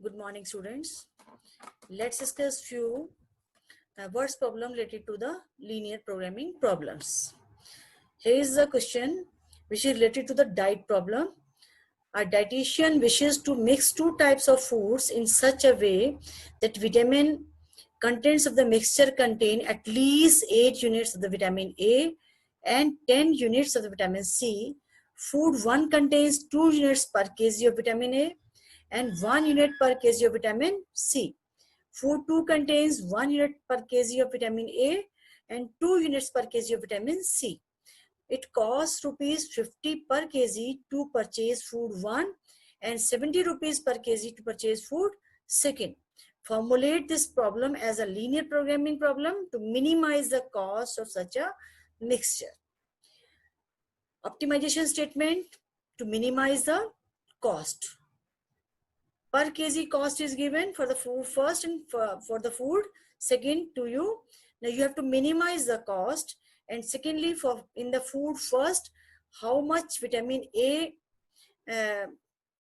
Good morning, students. Let's discuss few words problem related to the linear programming problems. Here is the question which is related to the diet problem. A dietitian wishes to mix two types of foods in such a way that vitamin contents of the mixture contain at least 8 units of the vitamin A and 10 units of the vitamin C. Food 1 contains 2 units per kg of vitamin A and 1 unit per kg of vitamin C. Food 2 contains 1 unit per kg of vitamin A and 2 units per kg of vitamin C. It costs rupees 50 per kg to purchase food 1 and 70 rupees per kg to purchase food 2nd. Formulate this problem as a linear programming problem to minimize the cost of such a mixture. Optimization statement to minimize the cost. Per kg cost is given for the food first and for the food second to you. Now you have to minimize the cost, and secondly for in the food first how much vitamin A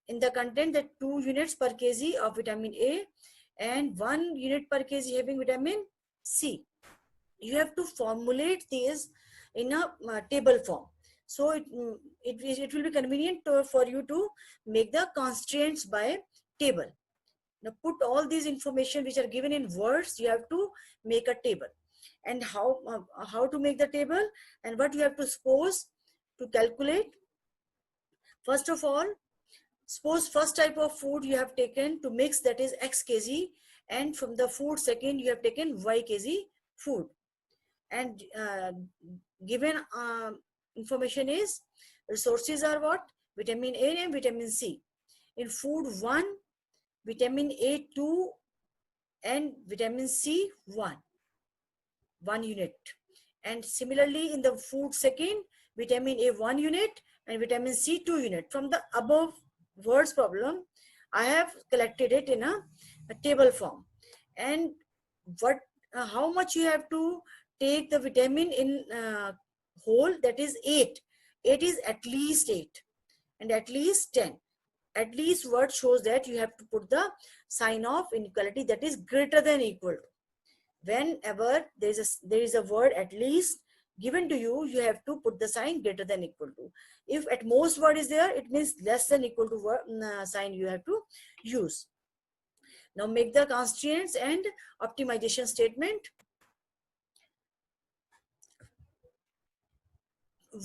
in the content, that 2 units per kg of vitamin A and 1 unit per kg having vitamin C. You have to formulate this in a table form, so it will be convenient for you to make the constraints by table. Now put all these information which are given in words, you have to make a table. And how to make the table and what you have to suppose to calculate. First of all, suppose first type of food you have taken to mix, that is x kg, and from the food second you have taken y kg food. And given information is resources are what? Vitamin A and vitamin C. In food 1, vitamin A 2 and vitamin C 1 unit. And similarly in the food second, vitamin A 1 unit and vitamin C 2 unit. From the above words problem, I have collected it in a table form. And how much you have to take the vitamin in whole, that is 8. 8 is at least 8 and at least 10. At least word shows that you have to put the sign of inequality, that is greater than equal to. Whenever there is a word at least given to you, you have to put the sign greater than equal to. If at most word is there, it means less than equal to word, sign you have to use. Now make the constraints and optimization statement.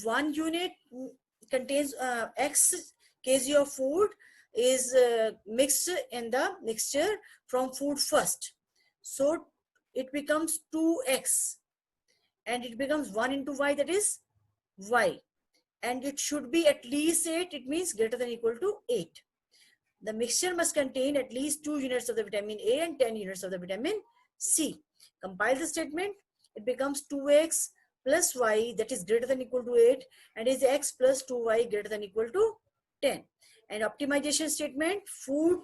1 unit contains x kg of food is mixed in the mixture from food first. So it becomes 2x and it becomes 1 into y, that is y. And it should be at least 8, it means greater than equal to 8. The mixture must contain at least 2 units of the vitamin A and 10 units of the vitamin C. Compile the statement, it becomes 2x plus y, that is greater than equal to 8, and is x plus 2y greater than equal to 10. And optimization statement, food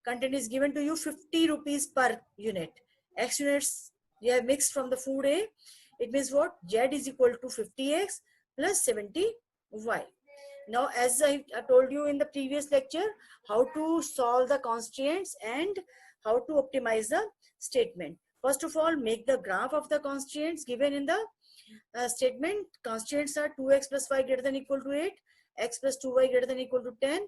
content is given to you 50 rupees per unit. X units you have mixed from the food A. It means what? Z is equal to 50x plus 70y. Now, as I told you in the previous lecture, how to solve the constraints and how to optimize the statement. First of all, make the graph of the constraints given in the statement. Constraints are 2x plus y greater than equal to 8, x plus 2y greater than equal to 10,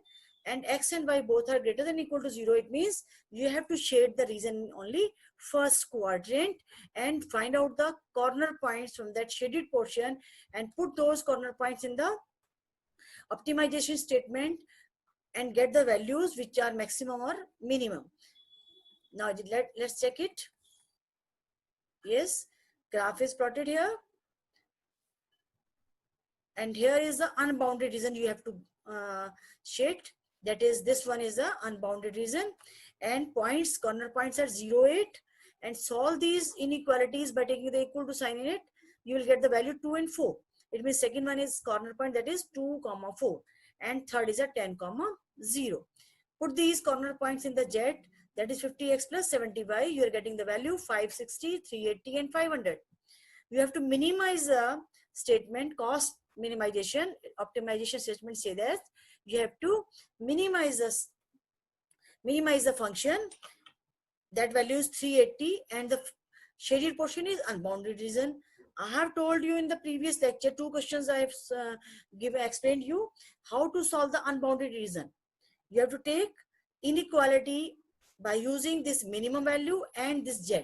and x and y both are greater than equal to 0. It means you have to shade the region in only first quadrant and find out the corner points from that shaded portion and put those corner points in the optimization statement and get the values which are maximum or minimum. Now let's check it. Yes, graph is plotted here, and here is the unbounded region you have to shade, that is this one is the unbounded region, and points, corner points are 0, 8, and solve these inequalities by taking the equal to sign in it. You will get the value 2 and 4. It means second one is corner point, that is 2, 4, and third is a 10, 0. Put these corner points in the Z, that is 50x plus 70y. You are getting the value 560, 380, and 500. You have to minimize the statement, cost minimization. Optimization statement say that you have to minimize the minimize the function. That value is 380 and the shaded portion is unbounded region. I have told you in the previous lecture, 2 questions I have explained you how to solve the unbounded region. You have to take inequality by using this minimum value and this z.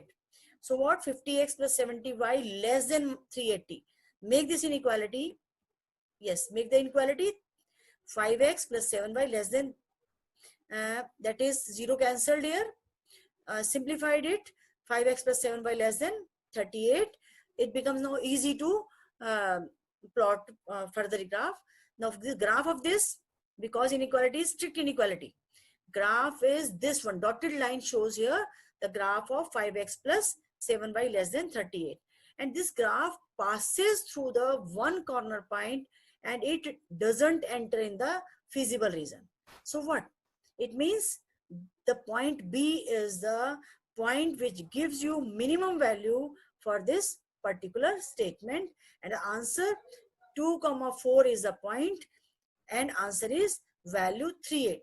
So what? 50x plus 70y less than 380. Make this inequality. Yes, make the inequality 5x plus 7y less than, that is 0 cancelled here. Simplified it, 5x plus 7y less than 38. It becomes now easy to plot further graph. Now the graph of this, because inequality is strict inequality, graph is this one. Dotted line shows here the graph of 5x plus 7y less than 38. And this graph passes through the one corner point and it doesn't enter in the feasible region. So what? It means the point B is the point which gives you minimum value for this particular statement, and the answer 2, 4 is the point, and answer is value 380.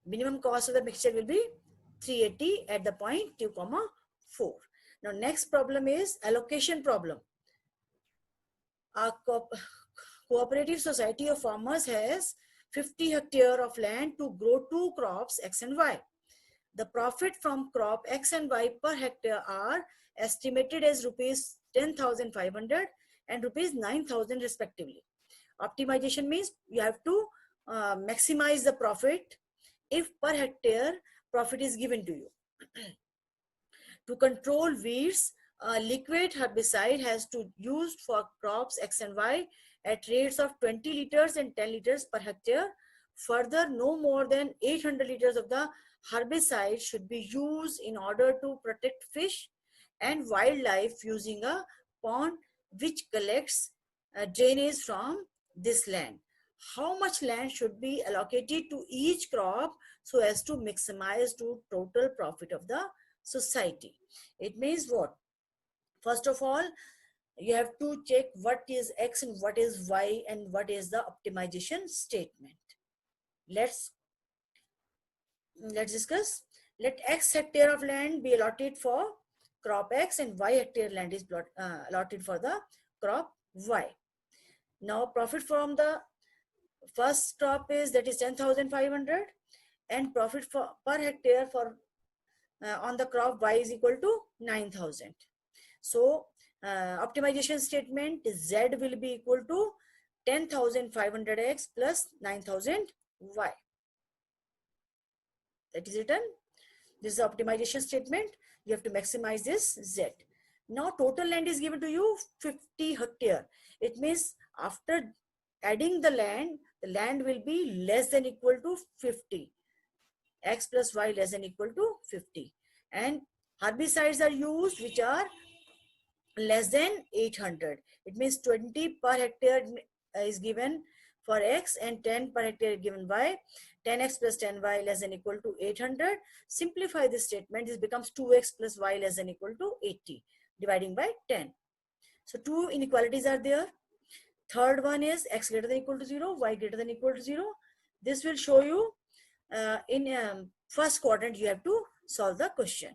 Minimum cost of the mixture will be 380 at the point 2, 4. Now next problem is allocation problem. A cooperative society of farmers has 50 hectares of land to grow 2 crops X and Y. The profit from crop X and Y per hectare are estimated as rupees 10,500 and rupees 9,000 respectively. Optimization means you have to maximize the profit if per hectare profit is given to you. To control weeds, a liquid herbicide has to used for crops X and Y at rates of 20 liters and 10 liters per hectare. Further, no more than 800 liters of the herbicide should be used in order to protect fish and wildlife using a pond which collects drainage from this land. How much land should be allocated to each crop so as to maximize to total profit of the society? It means what? First of all, you have to check what is X and what is Y and what is the optimization statement. Let's discuss. Let X hectare of land be allotted for crop X and Y hectare land is allotted for the crop Y. Now profit from the first crop is, that is 10,500, and profit for per hectare for on the crop Y is equal to 9,000. So optimization statement Z will be equal to 10,500x plus 9,000y. That is written. This is the optimization statement. You have to maximize this Z. Now total land is given to you 50 hectare. It means after adding the land will be less than equal to 50. X plus Y less than equal to 50. And herbicides are used which are less than 800. It means 20 per hectare is given for X and 10 per hectare given Y. 10x plus 10y less than equal to 800. Simplify this statement. This becomes 2x plus y less than equal to 80 dividing by 10. So 2 inequalities are there. Third one is x greater than equal to 0, y greater than equal to 0. This will show you in first quadrant you have to solve the question.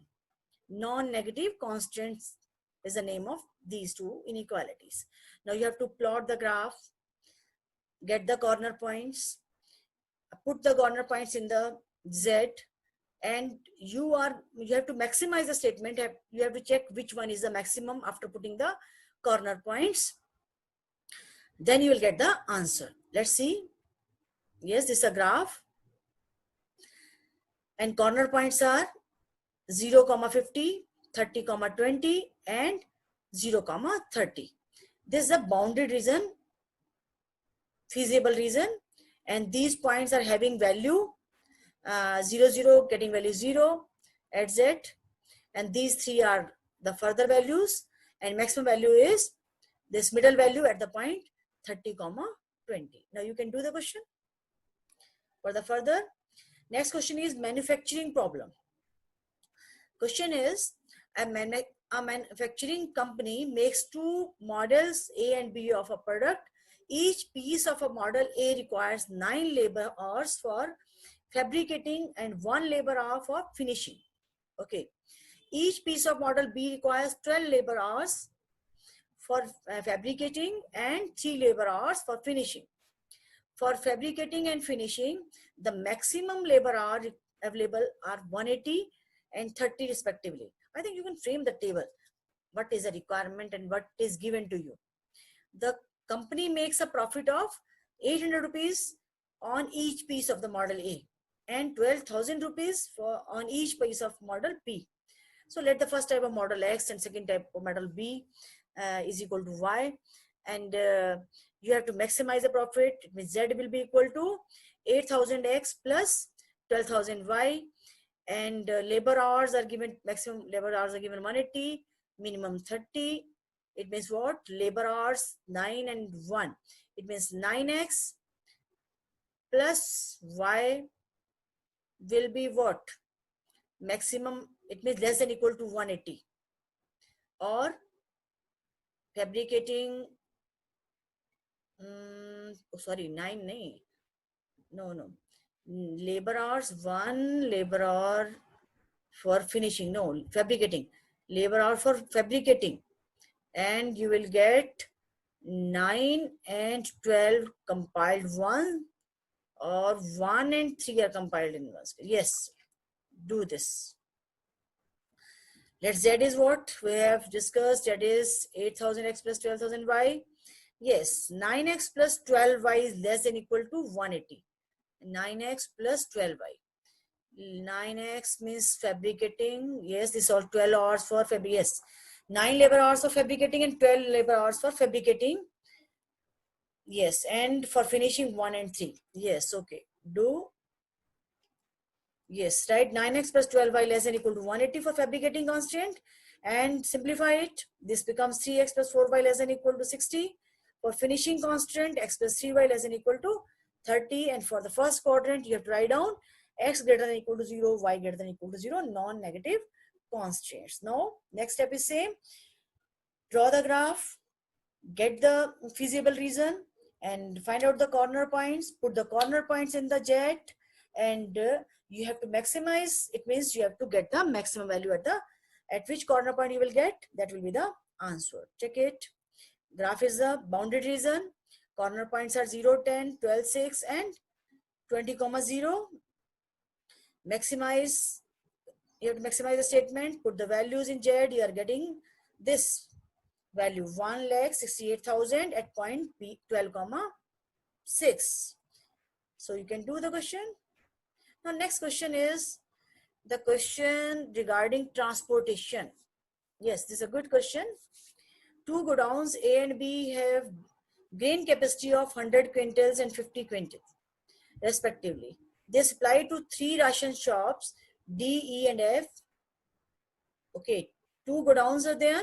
Non-negative constants is the name of these 2 inequalities. Now you have to plot the graph, get the corner points, put the corner points in the Z, and you have to maximize the statement. You have to check which one is the maximum after putting the corner points. Then you will get the answer. Let's see. Yes, this is a graph. And corner points are 0, 50, 30, 20, and 0, 30. This is a bounded region, feasible region, and these points are having value 0, 0, getting value 0 at Z, and these 3 are the further values, and maximum value is this middle value at the point 30, 20. Now you can do the question for the further. Next question is manufacturing problem. Question is, a manufacturing company makes 2 models A and B of a product. Each piece of a model A requires 9 labor hours for fabricating and 1 labor hour for finishing. Okay. Each piece of model B requires 12 labor hours for fabricating and 3 labor hours for finishing. For fabricating and finishing, the maximum labor hour available are 180 and 30 respectively. I think you can frame the table. What is the requirement and what is given to you? The company makes a profit of 800 rupees on each piece of the model A and 12,000 rupees on each piece of model B. So let the first type of model X and second type of model B is equal to Y, and you have to maximize the profit. It means Z will be equal to 8,000 X plus 12,000 Y, and labor hours are given, maximum labor hours are given 180, minimum 30. It means what? Labor hours 9 and 1. It means 9X plus Y will be what? Maximum, it means less than equal to 180. Or fabricating, sorry, 9, no. Labor hours, 1 labor hour for finishing, no, fabricating. Labor hour for fabricating. And you will get 9 and 12 compiled 1, or 1 and 3 are compiled in 1. Yes, do this. Let Z is what we have discussed, that is 8,000X plus 12,000Y. Yes, 9X plus 12Y is less than equal to 180. 9X plus 12Y. 9X means fabricating. Yes, this is all 12 hours for fabric. Yes, 9 labor hours for fabricating and 12 labor hours for fabricating. Yes, and for finishing 1 and 3. Yes, okay. Do. Yes, right. 9X plus 12Y less than equal to 180 for fabricating constant. And simplify it. This becomes 3X plus 4Y less than equal to 60. For finishing constant, X plus 3Y less than equal to 30. And for the first quadrant, you have to write down X greater than equal to 0, Y greater than equal to 0, non-negative constraints. Now, next step is same. Draw the graph, get the feasible reason, and find out the corner points. Put the corner points in the jet, and you have to maximize. It means you have to get the maximum value at which corner point you will get. That will be the answer. Check it. Graph is the bounded region. Corner points are 0, 10, 12, 6, and 20, 0. Maximize. You have to maximize the statement. Put the values in Z. You are getting this value 1,68,000 at point P 12, 6. So you can do the question. Now next question is the question regarding transportation. Yes, this is a good question. Two godowns A and B have grain capacity of 100 quintals and 50 quintals respectively. They supply to 3 ration shops D, E and F. Okay, 2 godowns are there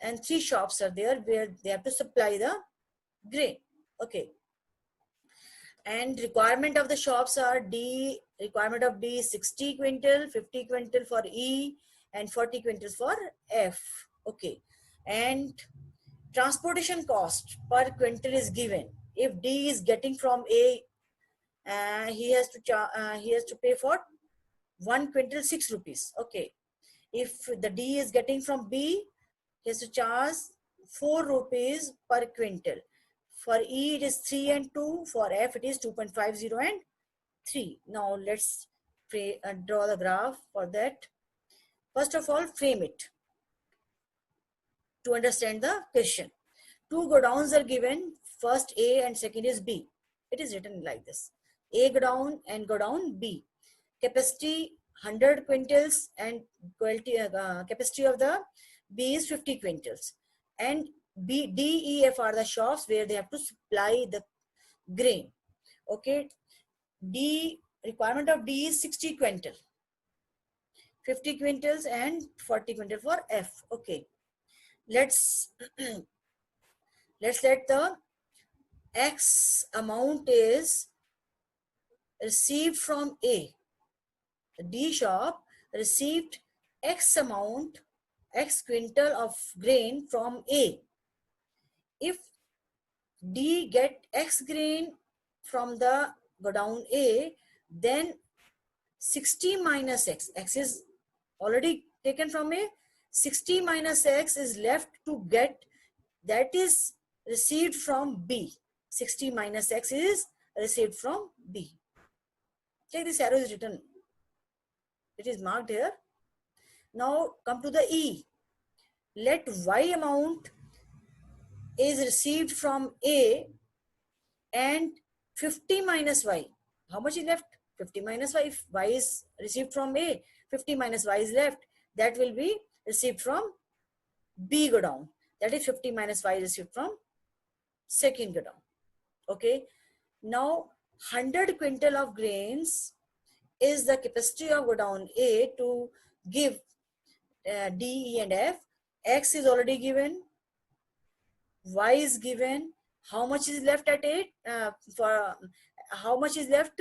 and 3 shops are there where they have to supply the grain. Okay, and requirement of the shops are D, requirement of D is 60 quintal, 50 quintal for E, and 40 quintals for F. Okay, and transportation cost per quintal is given. If D is getting from A, he has to pay for 1 quintal 6 rupees. Okay, if the D is getting from B, he has to charge 4 rupees per quintal. For E, it is 3 and 2. For F, it is 2.50 and 3. Now, let's draw the graph for that. First of all, frame it to understand the question. 2 godowns are given. First A and second is B. It is written like this. A godown and godown B. Capacity 100 quintals and capacity of the B is 50 quintals. And B, D, E, F are the shops where they have to supply the grain. Okay. D, requirement of D is 60 quintal, 50 quintals and 40 quintal for F. Okay. Let's let the X amount is received from A. The D shop received X amount, X quintal of grain from A. If D get X grain from the godown A, then 60 minus X. X is already taken from A. 60 minus X is left to get, that is received from B. 60 minus X is received from B. Check, this arrow is written. It is marked here. Now come to the E. Let Y amount is received from A and 50 minus Y. How much is left? 50 minus Y. If Y is received from A, 50 minus Y is left. That will be received from B godown. That is 50 minus Y received from second godown. Okay. Now 100 quintal of grains is the capacity of godown A to give D, E and F. X is already given. Y is given. How much is left at A? How much is left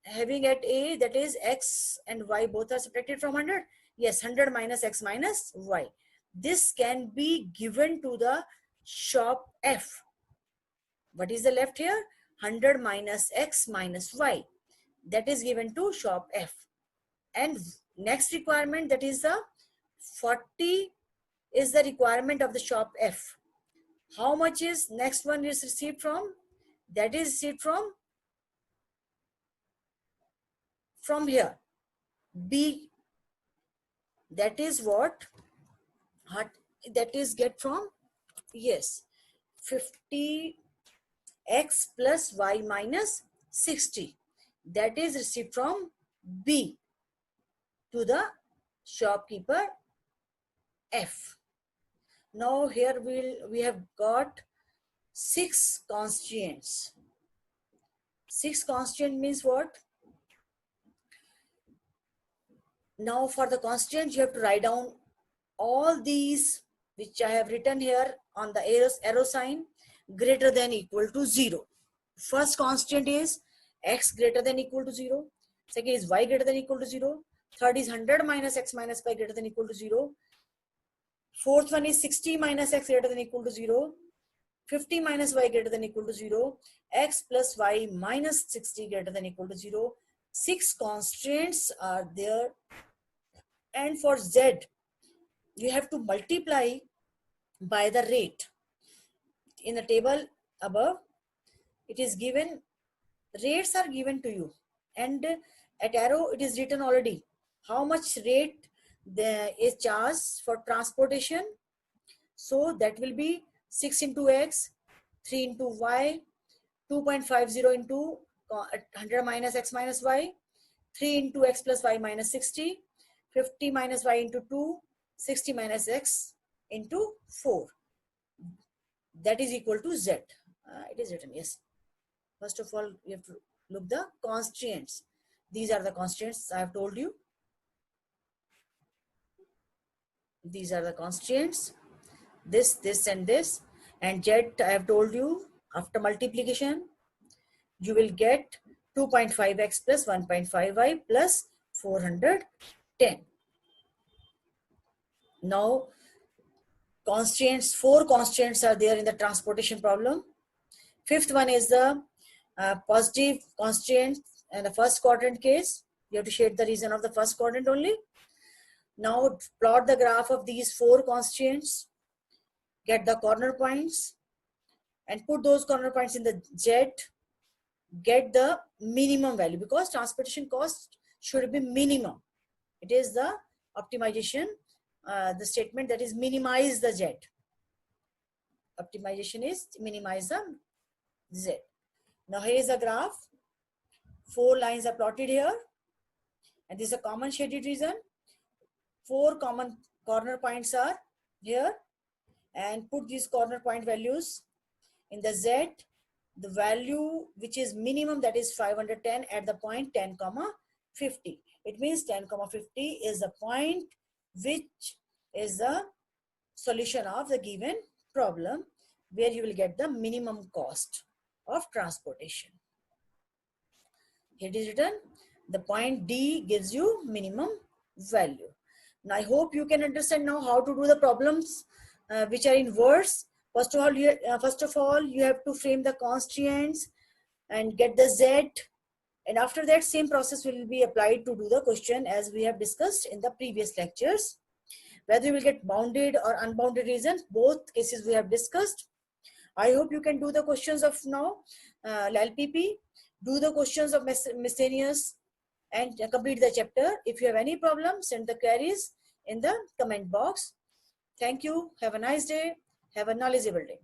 having at A? That is X and Y both are subtracted from 100. Yes, 100 minus X minus Y. This can be given to the shop F. What is the left here? 100 minus X minus Y. That is given to shop F. And next requirement, that is the 40 is the requirement of the shop F. How much is next one is received from? That is received from here. B. That is what that is get from, yes, 50 X plus Y minus 60. That is received from B to the shopkeeper F. Now here we have got 6 constituents. 6 constituent means what? Now for the constituents you have to write down all these which I have written here on the arrow sign, greater than equal to 0. First constituent is X greater than equal to 0. Second is Y greater than equal to 0. Third is 100 minus X minus Y greater than equal to 0. Fourth one is 60 minus X greater than equal to 0. 50 minus Y greater than equal to 0. X plus Y minus 60 greater than equal to 0. 6 constraints are there. And for Z, you have to multiply by the rate. In the table above, it is given, rates are given to you. And at arrow, it is written already how much rate there is charged for transportation. So that will be 6 into X, 3 into Y, 2.50 into 100 minus X minus Y, 3 into X plus Y minus 60, 50 minus Y into 2, 60 minus X into 4. That is equal to Z. It is written, yes. First of all, you have to look the constraints. These are the constraints I have told you. These are the constraints. This, this and this. And Z, I have told you, after multiplication, you will get 2.5x plus 1.5y plus 410. Now, constraints, 4 constraints are there in the transportation problem. Fifth one is the positive constraint and the first quadrant case. You have to shade the region of the first quadrant only. Now plot the graph of these 4 constraints, get the corner points and put those corner points in the Z, get the minimum value, because transportation cost should be minimum. It is the optimization, the statement that is minimize the Z. Optimization is minimize the Z. Now here is the graph. 4 lines are plotted here, and this is a common shaded region. 4 common corner points are here, and put these corner point values in the Z. The value which is minimum, that is 510 at the point 10, 50. It means 10, 50 is the point which is the solution of the given problem, where you will get the minimum cost of transportation. Here it is written, the point D gives you minimum value. Now I hope you can understand now how to do the problems which are in words. First of all, you have to frame the constraints and get the Z. And after that, same process will be applied to do the question as we have discussed in the previous lectures. Whether you will get bounded or unbounded regions, both cases we have discussed. I hope you can do the questions of now, LPP, do the questions of miscellaneous and complete the chapter. If you have any problem, send the queries in the comment box. Thank you. Have a nice day. Have a knowledgeable day.